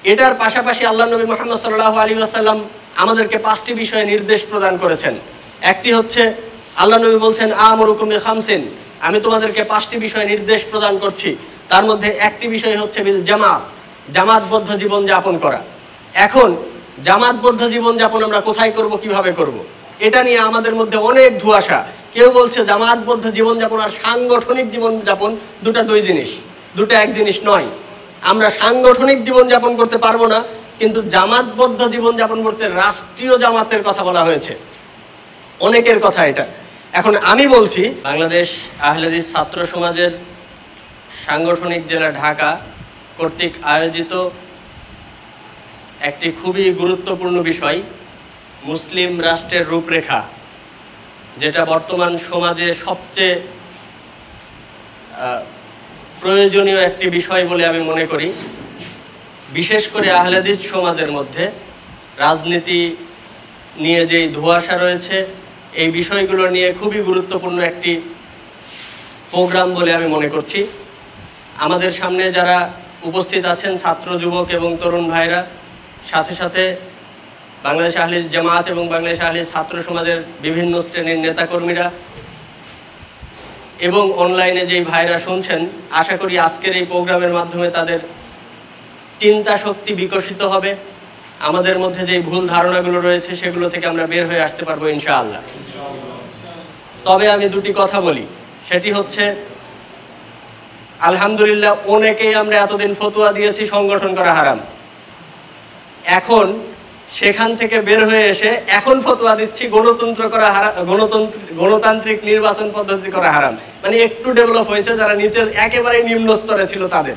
এটার পাশাপাশি আল্লাহ নবী মুহাম্মদ সাল্লাল্লাহু আলাইহি ওয়াসাল্লাম আমাদেরকে 5টি বিষয়ে নির্দেশ প্রদান করেছেন। একটি হচ্ছে আল্লাহ নবী বলছেন আমরুকুম বিখামসিন, আমি তোমাদেরকে 5টি বিষয়ে নির্দেশ প্রদান করছি। তার মধ্যে একটি বিষয় হচ্ছে বিল জামাত, জামাতবদ্ধ জীবন যাপন করা। এখন জামাতবদ্ধ জীবন যাপন আমরা কোথায় করব, কিভাবে করব, এটা নিয়ে আমাদের মধ্যে অনেক ধোঁয়াশা। কেউ বলছে জামাতবদ্ধ জীবন যাপন আর সাংগঠনিক জীবন যাপন দুটা দুই জিনিস, দুটো এক জিনিস নয়। আমরা সাংগঠনিক জীবন যাপন করতে পারবো না, কিন্তু জামাতবদ্ধ জীবন যাপন করতে রাষ্ট্রীয় জামাতের কথা বলা হয়েছে, অনেকের কথা এটা। এখন আমি বলছি বাংলাদেশ আহলে হাদিস ছাত্র সমাজের সাংগঠনিক জেলা ঢাকা কর্তৃক আয়োজিত একটি খুবই গুরুত্বপূর্ণ বিষয়, মুসলিম রাষ্ট্রের রূপরেখা, যেটা বর্তমান সমাজে সবচেয়ে প্রয়োজনীয় একটি বিষয় বলে আমি মনে করি। বিশেষ করে আহলে হাদিস সমাজের মধ্যে রাজনীতি নিয়ে যেই ধোঁয়াশা রয়েছে, এই বিষয়গুলো নিয়ে খুবই গুরুত্বপূর্ণ একটি প্রোগ্রাম বলে আমি মনে করছি। আমাদের সামনে যারা উপস্থিত আছেন ছাত্র, যুবক এবং তরুণ ভাইরা, সাথে সাথে বাংলাদেশ আহলে হাদিস জামাত এবং বাংলাদেশ আহলে হাদিস ছাত্র সমাজের বিভিন্ন শ্রেণীর নেতাকর্মীরা এবং অনলাইনে যেই ভাইরা শুনছেন, আশা করি আজকের এই প্রোগ্রামের মাধ্যমে তাদের চিন্তা শক্তি বিকশিত হবে। আমাদের মধ্যে যেই ভুল ধারণাগুলো রয়েছে সেগুলো থেকে আমরা বের হয়ে আসতে পারবো ইনশাআল্লাহ। তবে আমি দুটি কথা বলি, সেটি হচ্ছে আলহামদুলিল্লাহ অনেকেই আমরা এতদিন ফতোয়া দিয়েছি সংগঠন করা হারাম, এখন সেখান থেকে বের হয়ে এসে এখন ফতোয়া দিচ্ছি গণতন্ত্র করা হারাম, গণতান্ত্রিক নির্বাচন পদ্ধতি করা হারাম। মানে একটু ডেভেলপ হয়েছে, যারা নিচের একেবারে নিম্ন স্তরে ছিল তাদের,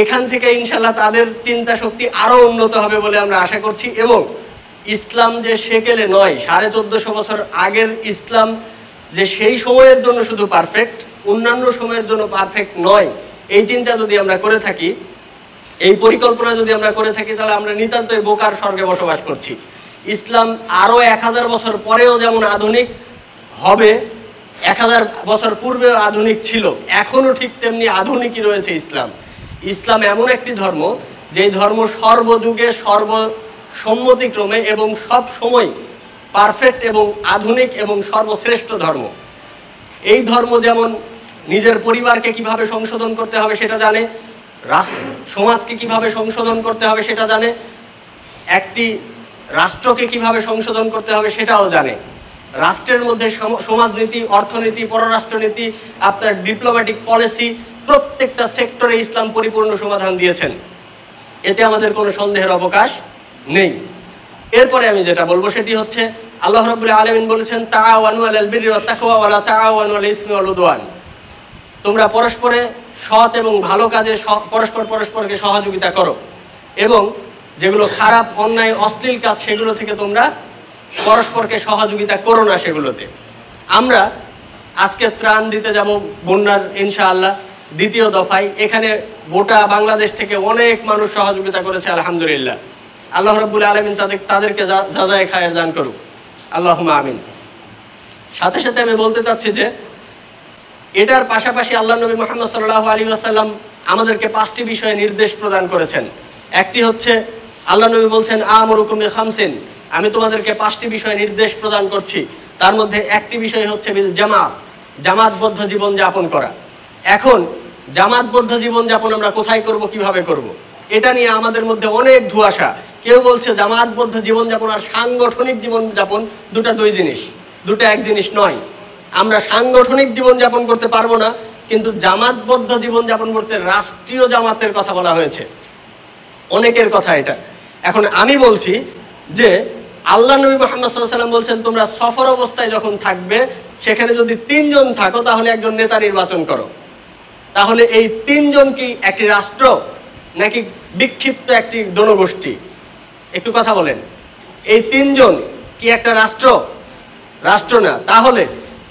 এখান থেকে ইনশাল্লাহ তাদের চিন্তা শক্তি আরো উন্নত হবে বলে আমরা আশা করছি। এবং ইসলাম যে সেকেলে নয়, 1450 বছর আগের ইসলাম যে সেই সময়ের জন্য শুধু পারফেক্ট, অন্যান্য সময়ের জন্য পারফেক্ট নয়, এই চিন্তা যদি আমরা করে থাকি, এই পরিকল্পনা যদি আমরা করে থাকি, তাহলে আমরা নিতান্তই বোকার স্বর্গে বসবাস করছি। ইসলাম আরো 1000 বছর পরেও যেমন আধুনিক হবে, 1000 বছর পূর্বেও আধুনিক ছিল, এখনো ঠিক তেমনি আধুনিকই রয়েছে ইসলাম। ইসলাম এমন একটি ধর্ম, যেই ধর্ম সর্বযুগে সর্বসম্মতিক্রমে এবং সব সময় পারফেক্ট এবং আধুনিক এবং সর্বশ্রেষ্ঠ ধর্ম। এই ধর্ম যেমন নিজের পরিবারকে কিভাবে সংশোধন করতে হবে সেটা জানে, সমাজকে কিভাবে সংশোধন করতে হবে সেটা জানে, একটি রাষ্ট্রকে কিভাবে সংশোধন করতে হবে সেটাও জানে। রাষ্ট্রের মধ্যে সমাজনীতি, অর্থনীতি, পররাষ্ট্রনীতি, আপনার ডিপ্লোম্যাটিক পলিসি, প্রত্যেকটা সেক্টরে ইসলাম পরিপূর্ণ সমাধান দিয়েছেন, এতে আমাদের কোনো সন্দেহের অবকাশ নেই। এরপরে আমি যেটা বলবো সেটি হচ্ছে আল্লাহ রাব্বুল আলামিন বলেছেন তাআওয়ানু আলাল বিররি ওয়াত তাকওয়া ওয়া লা তাআওয়ানু আলাল ইসমি ওয়াল উদওয়ান, তোমরা পরস্পরে সৎ এবং ভালো কাজে পরস্পরকে সহযোগিতা করো, এবং যেগুলো খারাপ, অন্যায়, অশ্লীল কাজ সেগুলো থেকে তোমরা পরস্পরকে সহযোগিতা করো না সেগুলোতে। আমরা আজকে ত্রাণ দিতে যাব বন্যার ইনশাআল্লাহ দ্বিতীয় দফায়, এখানে গোটা বাংলাদেশ থেকে অনেক মানুষ সহযোগিতা করেছে আলহামদুলিল্লাহ। আল্লাহ রাব্বুল আলামিন তাদেরকে জাযায়ে খায়ের দান করুক, আল্লাহুম্মা আমিন। সাথে সাথে আমি বলতে চাচ্ছি যে এটার পাশাপাশি আল্লাহ নবী মুহাম্মদ সাল্লাল্লাহু আলাইহি ওয়াসাল্লাম আমাদেরকে 5টি বিষয়ে নির্দেশ প্রদান করেছেন। একটি হচ্ছে আল্লাহ নবী বলছেন আমরুকুম বিখামসিন, আমি তোমাদেরকে 5টি বিষয়ে নির্দেশ প্রদান করছি। তার মধ্যে একটি বিষয় হচ্ছে বিল জামাত, জামাতবদ্ধ জীবন যাপন করা। এখন জামাতবদ্ধ জীবন যাপন আমরা কোথায় করব, কিভাবে করব, এটা নিয়ে আমাদের মধ্যে অনেক ধোঁয়াশা। কেউ বলছে জামাতবদ্ধ জীবন যাপন আর সাংগঠনিক জীবন যাপন দুটা দুই জিনিস, দুটো এক জিনিস নয়। আমরা সাংগঠনিক জীবন যাপন করতে পারবো না, কিন্তু জামাতবদ্ধ জীবন যাপন করতে রাষ্ট্রীয় জামাতের কথা বলা হয়েছে, অনেকের কথা এটা। এখন আমি বলছি যে আল্লাহ নবী মুহাম্মদ সাল্লাল্লাহু আলাইহি ওয়াসাল্লাম বলছেন তোমরা সফর অবস্থায় যখন থাকবে, সেখানে যদি 3 জন থাকো তাহলে একজন নেতা নির্বাচন করো। তাহলে এই 3 জন কি একটি রাষ্ট্র নাকি বিক্ষিপ্ত একটি জনগোষ্ঠী? একটু কথা বলেন, এই 3 জন কি একটা রাষ্ট্র? রাষ্ট্র না। তাহলে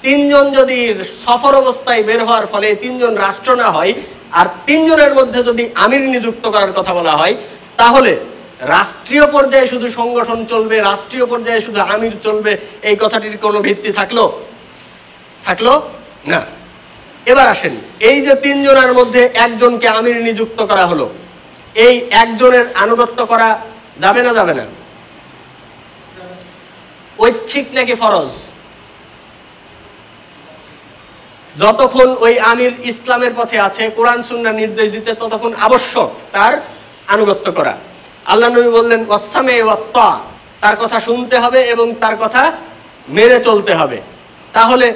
3 জন যদি সফর অবস্থায় বের হওয়ার ফলে 3 জন রাষ্ট্র না হয়, আর 3 জনের মধ্যে যদি আমির নিযুক্ত করার কথা বলা হয়, তাহলে রাষ্ট্রীয় পর্যায়ে শুধু সংগঠন চলবে, রাষ্ট্রীয় পর্যায়ে শুধু আমির চলবে, এই কথাটির কোনো ভিত্তি থাকলো না। এবার আসেন, এই যে 3 জনের মধ্যে একজনকে আমির নিযুক্ত করা হলো, এই একজনের আনুগত্য করা যাবে না যাবে না? ঐচ্ছিক নাকি ফরজ? যতক্ষণ ওই আমির ইসলামের পথে আছে, কোরআন সুন্নাহ নির্দেশ দিতে, ততক্ষণ আবশ্যক তার আনুগত্য করা। আল্লাহ নবী বললেন ওয়াসসামে ওয়াত্তা, তার কথা শুনতে হবে এবং তার কথা মেনে চলতে হবে। তাহলে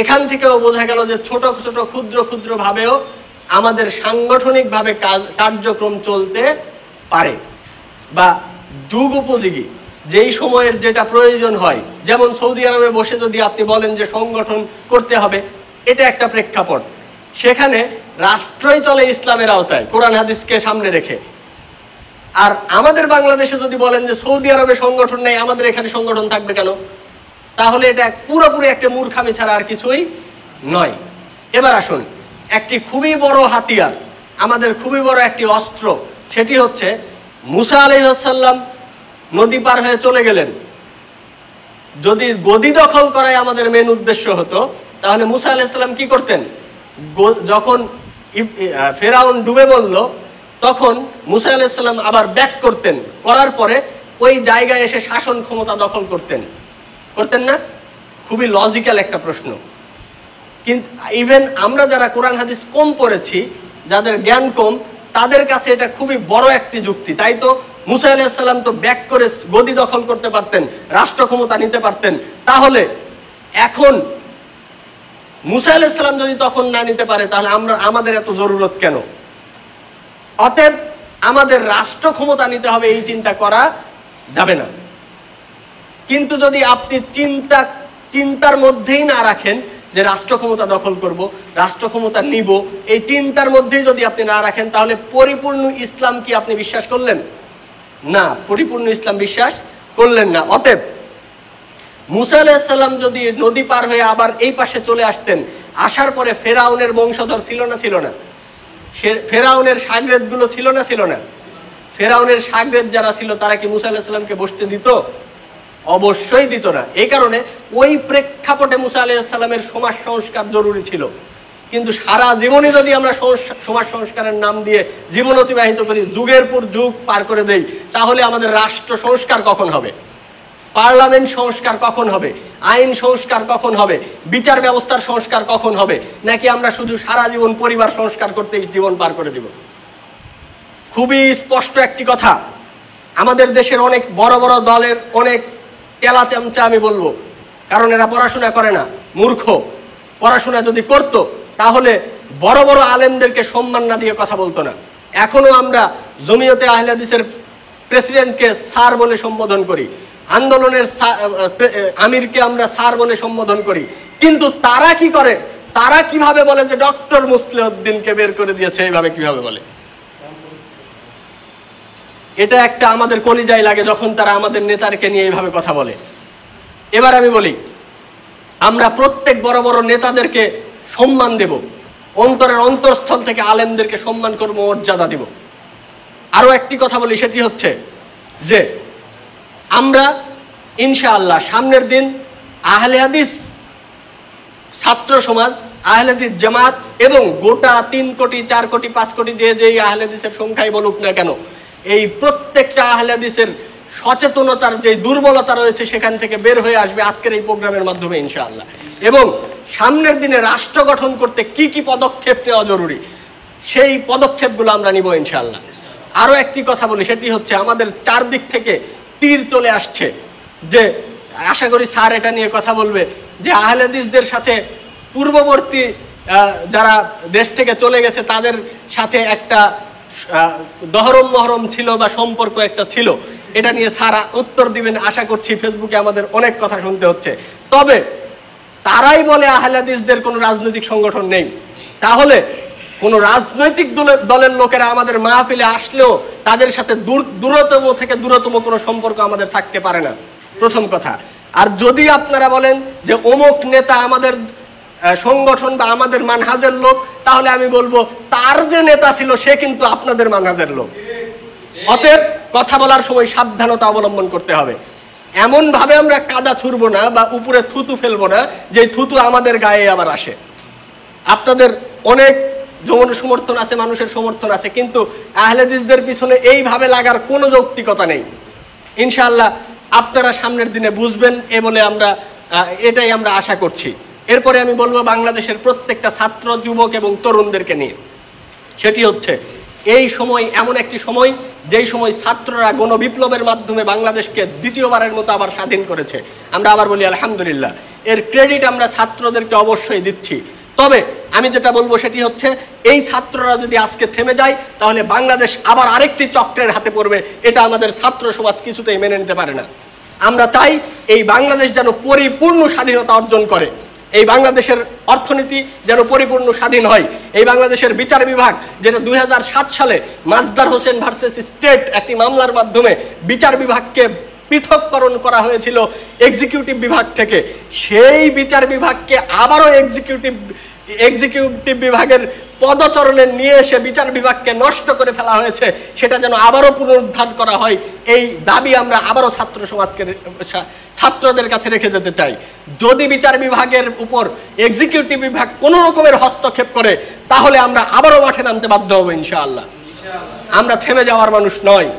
এখান থেকেও বোঝা গেল যে ছোট ছোট ক্ষুদ্র ক্ষুদ্র ভাবেও আমাদের সাংগঠনিকভাবে কার্যক্রম চলতে পারে, বা যুগ উপযোগী যেই সময়ের যেটা প্রয়োজন হয়। যেমন সৌদি আরবে বসে যদি আপনি বলেন যে সংগঠন করতে হবে, এটা একটা প্রেক্ষাপট, সেখানে রাষ্ট্রই চলে ইসলামের আওতায় কোরআন হাদিসকে সামনে রেখে। আর আমাদের বাংলাদেশে যদি বলেন যে সৌদি আরবে সংগঠন নেই, আমাদের এখানে সংগঠন থাকবে কেন? তাহলে এটা পুরোপুরি একটা মূর্খামি ছাড়া আর কিছুই নয়। এবার আসুন, একটি খুবই বড় হাতিয়ার, আমাদের খুবই বড় একটি অস্ত্র, সেটি হচ্ছে মুসা আলাইহিস সালাম নদী পার হয়ে চলে গেলেন। যদি গদি দখল করাই আমাদের মেন উদ্দেশ্য হতো, তাহলে মুসা আলাইহিস সালাম কি করতেন? যখন ফেরাউন ডুবে বলল, তখন মুসা আলাইহিস সালাম আবার ব্যাক করতেন, করার পরে ওই জায়গায় এসে শাসন ক্ষমতা দখল করতেন না? খুবই লজিক্যাল একটা প্রশ্ন। কিন্তু ইভেন আমরা যারা কোরআন হাদিস কম পড়েছি, যাদের জ্ঞান কম, তাদের কাছে এটা খুবই বড় একটি যুক্তি। তাই তো মুসা আলাইহিস সালাম তো ব্যাক করে গদি দখল করতে পারতেন, রাষ্ট্র ক্ষমতা নিতে পারতেন। তাহলে এখন মুসা আলাইহিস সালাম যদি তখন না নিতে পারে, তাহলে আমাদের এত জরুরত কেন? অতএব আমাদের রাষ্ট্র ক্ষমতা নিতে হবে, এই চিন্তা করা যাবে না। কিন্তু যদি আপনি চিন্তার মধ্যেই না রাখেন যে রাষ্ট্র ক্ষমতা দখল করব, রাষ্ট্র ক্ষমতা নিব, এই চিন্তার মধ্যেই যদি আপনি না রাখেন, তাহলে পরিপূর্ণ ইসলাম কি আপনি বিশ্বাস করলেন না? পরিপূর্ণ ইসলাম বিশ্বাস করলেন না। অতএব মুসা আলাইহিস সালাম যদি নদী পার হয়ে আবার এই পাশে চলে আসতেন, আসার পরে ফেরাউনের বংশধর ছিল না? ফেরাউনের শাগরেদ গুলো ছিল না? ফেরাউনের শাগরেদ যারা ছিল, তারা কি মুসা আলাইহিস সালামকে বসতে দিত? অবশ্যই দিত না। এই কারণে ওই প্রেক্ষাপটে মুসা আলাইহিস সালামের সমাজ সংস্কার জরুরি ছিল। কিন্তু সারা জীবনই যদি আমরা সমাজ সংস্কারের নাম দিয়ে জীবন অতিবাহিত করি, যুগের পর যুগ পার করে দেই, তাহলে আমাদের রাষ্ট্র সংস্কার কখন হবে? পার্লামেন্ট সংস্কার কখন হবে? আইন সংস্কার কখন হবে? বিচার ব্যবস্থার সংস্কার কখন হবে? নাকি আমরা শুধু সারা জীবন পরিবার সংস্কার করতে জীবন পার করে দিব? খুবই স্পষ্ট একটি কথা, আমাদের দেশের অনেক বড় বড় দলের অনেক তেলা চামচা আমি বলবো, কারণ এরা পড়াশোনা করে না, মূর্খ। পড়াশোনা যদি করত, তাহলে বড় বড় আলেমদেরকে সম্মান না দিয়ে কথা বলতো না। এখনো আমরা জমিয়তে আহলে হাদিসের প্রেসিডেন্টকে স্যার বলে সম্বোধন করি, আন্দোলনের আমিরকে আমরা স্যার বলে সম্বোধন করি। কিন্তু তারা কি করে? তারা কিভাবে বলে যে ডক্টর মুসলিউদ্দিনকে বের করে দিয়েছে? এইভাবে কিভাবে বলে? এটা একটা আমাদের কলিজায় লাগে যখন তারা আমাদের নেতাকে নিয়ে এইভাবে কথা বলে। এবার আমি বলি, আমরা প্রত্যেক বড় বড় নেতাদেরকে সম্মান দেব, অন্তরের অন্তরস্থল থেকে আলেমদেরকে সম্মান করব, মর্যাদা দিব। আরো একটি কথা বলি, সেটি হচ্ছে যে আমরা ইনশাআল্লাহ সামনের দিন আহলে হাদিস ছাত্র সমাজ, আহলে হাদিস জামাত এবং গোটা 3 কোটি 4 কোটি 5 কোটি যে আহলে হাদিসের সংখ্যাই বলুক না কেন, এই প্রত্যেকটা আহলে হাদিসের সচেতনতার যে দুর্বলতা রয়েছে, সেখান থেকে বের হয়ে আসবে আজকের এই প্রোগ্রামের মাধ্যমে ইনশাআল্লাহ। এবং সামনের দিনে রাষ্ট্র গঠন করতে কি কি পদক্ষেপ নেওয়া জরুরি, সেই পদক্ষেপগুলো আমরা নিব ইনশাআল্লাহ। আরো একটি কথা বলি, সেটি হচ্ছে আমাদের চারদিক থেকে তীর চলে আসছে, যে আশা করি স্যার এটা নিয়ে কথা বলবে, যে আহলে হাদিসদের সাথে পূর্ববর্তী যারা দেশ থেকে চলে গেছে, তাদের সাথে একটা দহরম মহরম ছিল বা সম্পর্ক একটা ছিল। এটা নিয়ে স্যার উত্তর দিবেন আশা করছি। ফেসবুকে আমাদের অনেক কথা শুনতে হচ্ছে। তবে তারাই বলে আহলে হাদিসদের কোনো রাজনৈতিক সংগঠন নেই। তাহলে কোনো রাজনৈতিক দলের লোকেরা আমাদের মাহফিলে আসলেও তাদের সাথে দূরতম থেকে দূরতম কোনো সম্পর্ক আমাদের থাকতে পারে না, প্রথম কথা। আর যদি আপনারা বলেন যে অমুক নেতা আমাদের সংগঠন বা আমাদের মানহাজের লোক, তাহলে আমি বলবো তার যে নেতা ছিল সে কিন্তু আপনাদের মানহাজের লোক। অতএব কথা বলার সময় সাবধানতা অবলম্বন করতে হবে। এমন ভাবে আমরা কাদা ছুড়বো না বা উপরে থুতু ফেলবো না যে থুতু আমাদের গায়ে আবার আসে। আপনাদের অনেক সমর্থন আছে, মানুষের সমর্থন আছে, কিন্তু আহলে হাদিসদের পিছনে এইভাবে লাগার কোনো যৌক্তিকতা নেই। ইনশাআল্লাহ আপনারা সামনের দিনে বুঝবেন বলে এটাই আমরা আশা করছি। এরপরে আমি বলবো বাংলাদেশের প্রত্যেকটা ছাত্র, যুবক এবং তরুণদেরকে নিয়ে, সেটি হচ্ছে এই সময় এমন একটি সময় যেই সময় ছাত্ররা গণবিপ্লবের মাধ্যমে বাংলাদেশকে দ্বিতীয়বারের মতো আবার স্বাধীন করেছে। আমরা আবার বলি আলহামদুলিল্লাহ, এর ক্রেডিট আমরা ছাত্রদেরকে অবশ্যই দিচ্ছি। তবে আমি যেটা বলবো সেটি হচ্ছে এই ছাত্ররা যদি আজকে থেমে যায় তাহলে বাংলাদেশ আবার আরেকটি চক্রের হাতে পড়বে। এটা আমাদের ছাত্র সমাজ কিছুতেই মেনে নিতে পারে না। আমরা চাই এই বাংলাদেশ যেন পরিপূর্ণ স্বাধীনতা অর্জন করে, এই বাংলাদেশের অর্থনীতি যেন পরিপূর্ণ স্বাধীন হয়, এই বাংলাদেশের বিচার বিভাগ যেটা 2007 সালে মাজদার হোসেন ভার্সেস স্টেট একটি মামলার মাধ্যমে বিচার বিভাগকে পৃথককরণ করা হয়েছিল এক্সিকিউটিভ বিভাগ থেকে, সেই বিচার বিভাগকে আবারও এক্সিকিউটিভ বিভাগের পদচরণে নিয়ে এসে বিচার বিভাগকে নষ্ট করে ফেলা হয়েছে, সেটা যেন আবারও পুনরুদ্ধার করা হয়। এই দাবি আমরা আবারও ছাত্রদের কাছে রেখে যেতে চাই। যদি বিচার বিভাগের উপর এক্সিকিউটিভ বিভাগ কোনো রকমের হস্তক্ষেপ করে তাহলে আমরা আবারও মাঠে নামতে বাধ্য হব ইনশাআল্লাহ। আমরা থেমে যাওয়ার মানুষ নয়,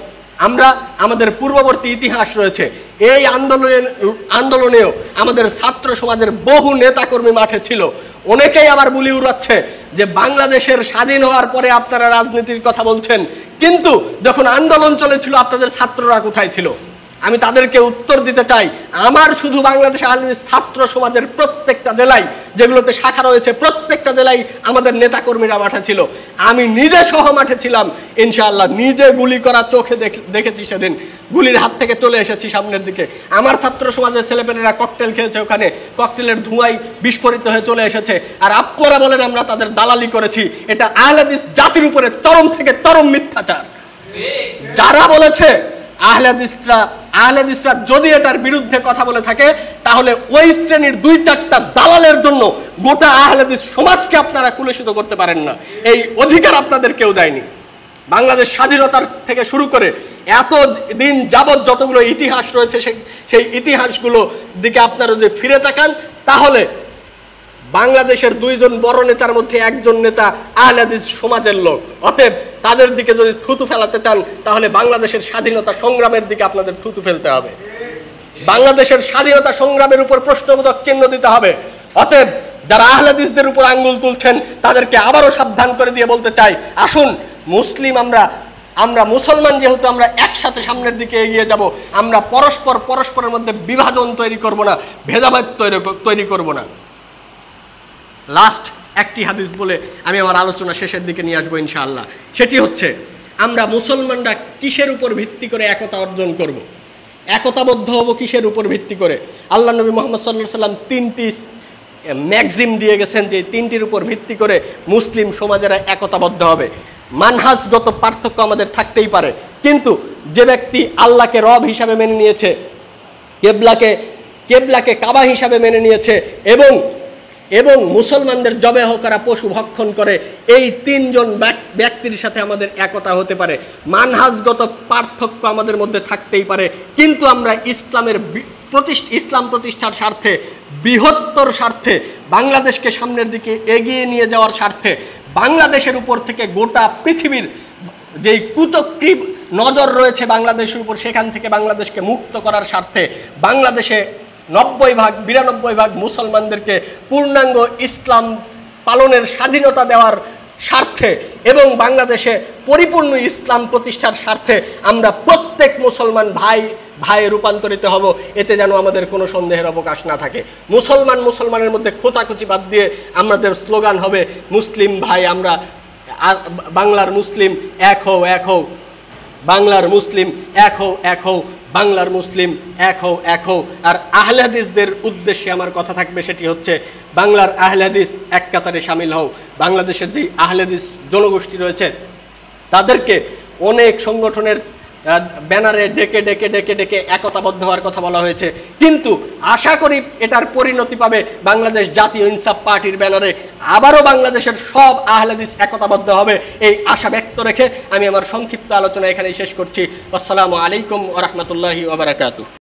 আমাদের পূর্ববর্তী ইতিহাস রয়েছে। এই আন্দোলনেও আমাদের ছাত্র সমাজের বহু নেতাকর্মী মাঠে ছিল। অনেকেই আবার বুলি উড়াচ্ছে যে বাংলাদেশের স্বাধীন হওয়ার পরে আপনারা রাজনীতির কথা বলছেন, কিন্তু যখন আন্দোলন চলেছিল আপনাদের ছাত্ররা কোথায় ছিল? আমি তাদেরকে উত্তর দিতে চাই, আমার শুধু বাংলাদেশ আহলে হাদিস ছাত্র সমাজের প্রত্যেকটা জেলায় যেগুলোতে শাখা রয়েছে প্রত্যেকটা জেলায় আমাদের নেতাকর্মীরা মাঠে ছিল। আমি নিজে সহ মাঠে ছিলাম ইনশাআল্লাহ, নিজে গুলি করা চোখে দেখেছি। সেদিন গুলির হাত থেকে চলে এসেছি সামনের দিকে। আমার ছাত্র সমাজের ছেলেপেলেরা ককটেল খেয়েছে, ওখানে ককটেলের ধোঁয়ায় বিস্ফোরিত হয়ে চলে এসেছে। আর আপনারা বলেন আমরা তাদের দালালি করেছি। এটা আহলে হাদিস জাতির উপরে চরম থেকে চরম মিথ্যাচার। যারা বলেছে আহলে হাদিসরা যদি এটার বিরুদ্ধে কথা বলে থাকে তাহলে ওই শ্রেণীর 2-4টা দালালের জন্য গোটা আহলে হাদিস সমাজকে আপনারা কুলুষিত করতে পারেন না। এই অধিকার আপনাদের কেউ দেয়নি। বাংলাদেশ স্বাধীনতার থেকে শুরু করে এত দিন যাবৎ যতগুলো ইতিহাস রয়েছে সেই ইতিহাসগুলো দিকে আপনারা যদি ফিরে তাকান তাহলে বাংলাদেশের 2 জন বড় নেতার মধ্যে একজন নেতা আহলে হাদিস সমাজের লোক। অতএব তাদের দিকে যদি থুতু ফেলাতে চান তাহলে বাংলাদেশের স্বাধীনতা সংগ্রামের দিকে আপনাদের থুতু ফেলতে হবে, বাংলাদেশের স্বাধীনতা সংগ্রামের উপর প্রশ্নবোধক চিহ্ন দিতে হবে। অতএব যারা আহলে হাদিসদের উপর আঙ্গুল তুলছেন তাদেরকে আবারও সাবধান করে দিয়ে বলতে চাই, আসুন মুসলিম আমরা মুসলমান যেহেতু আমরা একসাথে সামনের দিকে এগিয়ে যাব। আমরা পরস্পরের মধ্যে বিভাজন তৈরি করব না, ভেদাভেদ তৈরি করব না। লাস্ট একটি হাদিস বলে আমি আমার আলোচনা শেষের দিকে নিয়ে আসবো ইনশাআল্লাহ। সেটি হচ্ছে আমরা মুসলমানরা কিসের উপর ভিত্তি করে একতা অর্জন করব, একতাবদ্ধ হব কিসের উপর ভিত্তি করে? আল্লাহ নবী মুহাম্মদ সাল্লাল্লাহু আলাইহি সাল্লাম 3টি ম্যাক্সিম দিয়ে গেছেন যে 3টির উপর ভিত্তি করে মুসলিম সমাজেরা একতাবদ্ধ হবে। মানহাজগত পার্থক্য আমাদের থাকতেই পারে, কিন্তু যে ব্যক্তি আল্লাহকে রব হিসাবে মেনে নিয়েছে, কেবলাকে কাবা হিসাবে মেনে নিয়েছে এবং মুসলমানদের জবেহ করা পশু ভক্ষণ করে, এই 3 জন ব্যক্তির সাথে আমাদের একতা হতে পারে। মানহাজগত পার্থক্য আমাদের মধ্যে থাকতেই পারে, কিন্তু আমরা ইসলাম প্রতিষ্ঠার স্বার্থে, বৃহত্তর স্বার্থে, বাংলাদেশকে সামনের দিকে এগিয়ে নিয়ে যাওয়ার স্বার্থে, বাংলাদেশের উপর থেকে গোটা পৃথিবীর যেই কুচক্রী নজর রয়েছে বাংলাদেশের উপর সেখান থেকে বাংলাদেশকে মুক্ত করার স্বার্থে, বাংলাদেশে 92% মুসলমানদেরকে পূর্ণাঙ্গ ইসলাম পালনের স্বাধীনতা দেওয়ার স্বার্থে এবং বাংলাদেশে পরিপূর্ণ ইসলাম প্রতিষ্ঠার স্বার্থে আমরা প্রত্যেক মুসলমান ভাই রূপান্তরিত হব। এতে যেন আমাদের কোনো সন্দেহের অবকাশ না থাকে। মুসলমানের মধ্যে খোঁচাখুচি বাদ দিয়ে আমাদের স্লোগান হবে মুসলিম ভাই, আমরা বাংলার মুসলিম এক হও, বাংলার মুসলিম এক হও, বাংলার মুসলিম এক হও। আর আহলে হাদিসদের উদ্দেশ্যে আমার কথা থাকবে, সেটি হচ্ছে বাংলার আহলে হাদিস এক কাতারে শামিল হও। বাংলাদেশের যে আহলে হাদিস জনগোষ্ঠী রয়েছে তাদেরকে অনেক সংগঠনের ব্যানারে ডেকে একতাবদ্ধ হওয়ার কথা বলা হয়েছে, কিন্তু আশা করি এটার পরিণতি পাবে বাংলাদেশ জাতীয় ইনসাফ পার্টির ব্যানারে আবারও বাংলাদেশের সব আহলে হাদিস একতাবদ্ধ হবে। এই আশা ব্যক্ত রেখে আমি আমার সংক্ষিপ্ত আলোচনা এখানেই শেষ করছি। আসসালামু আলাইকুম ওয়া রাহমাতুল্লাহি ওয়া বারাকাতুহু।